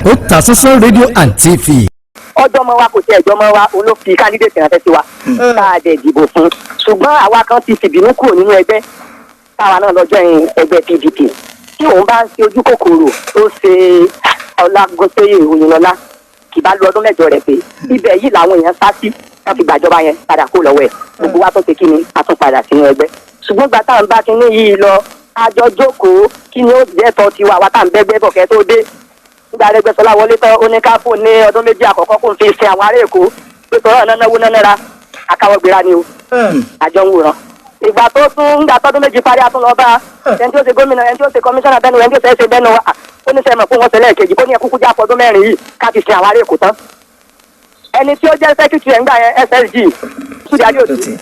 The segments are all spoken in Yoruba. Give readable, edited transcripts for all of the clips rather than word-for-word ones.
Otasansan Radio and TV. ọjọ́ mọ́ wa kò tẹ ẹ̀jọ́ mọ́ wa òun ló fi candidate ránṣẹ́ sí wa tá a dẹ̀ dìbò fún ṣùgbọ́n àwa kan ti fìbínú kúrò nínú ẹgbẹ́ táwa náà lọ́jọ́ yẹn ẹgbẹ́ PDP tí òun bá ń ṣe ojú kòkòrò ó ṣe Ọlágúntóyè Oyinlola kì bá lu ọdún mẹ́jọ rẹ̀ pé ibẹ̀ yìí làwọn èèyàn sá sí wọ́n fi gbàjọba yẹn padà kó lọ́wọ́ ẹ̀ gbogbo wa tó ṣe kí ni a tún padà sínú ẹgbẹ́ ṣùgbọ́n gbà táwọn bá kíní yìí lọ àjọ jókòó kí ni ó jẹ́ tọ́ tiwa àwa tá à ń bẹ́gbẹ́ bọ̀ kẹ́ tó dé nígbà Aregbesola wọlé tán oníkáfò ní ọdún méjì àkọ́kọ́ kò fi sin àwọn ará Èkó pé tọ́rọ̀ nánáwó nánára akáwọ́gbéra ni o àjọ ń wòran ìgbà tó tún ńgbà tọ́dún méjì parí àtún lọ bá ẹni tí ó ṣe gómìnà ẹni tí ó ṣe kọmíṣánná bẹ́nu ẹni tí ó ṣe bẹ́nu ó ní sẹ́mọ̀ fún wọn tẹ̀lé kejì ó ní ẹkúkú já fọdún mẹ́rin yìí ká fi sin àwọn ará Èkó tán ẹni tí ó jẹ́ sẹ́kítì ẹ̀ ńgbà yẹn SSG Sudi Adeoti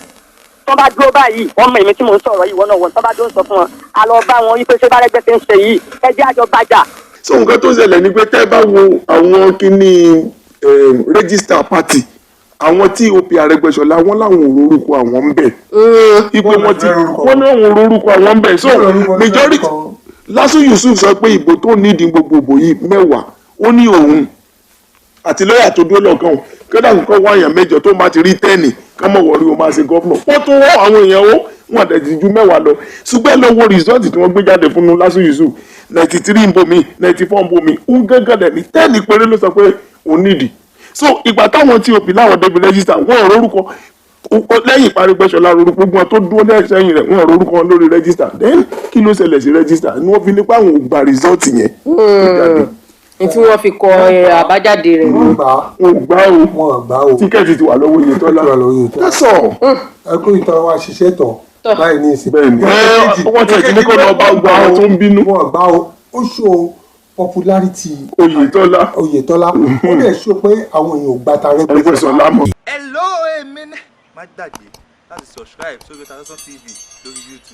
tó bá dúró báyìí wọ́n mọ èmi tí mò ń sọ̀rọ̀ yìí wọ́n náà wọ́n tó bá dúró sọ fún wọn a lọ bá wọn yí pé ṣé bárẹ́gbẹ́ ti ń ṣe yìí ẹ jẹ́ àjọ bàjá. so nǹkan tó ṣẹlẹ̀ ni pé tẹ́ bá wo àwọn kíní register party àwọn tí OP Aregbesola wọn làwọn òrórúkọ àwọn ń bẹ̀ ipò wọn ti wọn ní àwọn òrórúkọ àwọn ń bẹ̀ so majority Lasu Yusuf sọ pé ìbò tó nídìí gbogbogbò yìí 10 ó ní òun àti lọ́yà tó dúró lọ́kàn o kódà kókó wáyàn mẹ́jọ tó máa ti rí 10 ká mọ̀ wọ̀rí o máa ṣe gọ́fúnà wọ́n tún wọ́n àwọn èèyàn wọn àtẹ̀jì ju 10 lọ ṣùgbọ́n lọ́wọ́ rìsọ́ọ̀tì tí wọ́n gbé jáde fún Lasu Yusuf 93 ń bomi 94 ń bomi ń gángan dẹ̀ ní 10 péré ló sọ pé òun nídìí so ìgbà táwọn tí OP láwọn débi rẹ́gísítà wọ́n ò rórúkọ lẹ́yìn Aregbesola rórúkọ gbogbo wọn tó dúró lẹ́sẹ̀yìn rẹ̀ wọ́n ò rórúkọ wọn lórí rẹ́gísítà then kí ló ṣẹlẹ̀ sí rẹ́gísítà ni wọ́n fi nípa àwọn ògbà rìsọ́ọ̀tì yẹn tí wọ́n fi kọ àbájáde rẹ̀. wọ́n gbà o tíkẹ́ẹ̀tì ti wà lọ́wọ́ Oyintola tẹ́sán. ẹkún ìtàn wa ṣiṣẹ́ tán báyìí ní ìsìn. wọ́n tẹ̀ kí ní kó lọ bá gbọ́ àwọn tó ń bínú. wọ́n gbà o ó ṣó popularity Oyintola ó dẹ̀ ṣó pé àwọn èèyàn ò gbà ta Aregbesola mọ̀. hello èmi ní má gbàgbé láti subscribe sórí Otasansan TV lórí YouTube.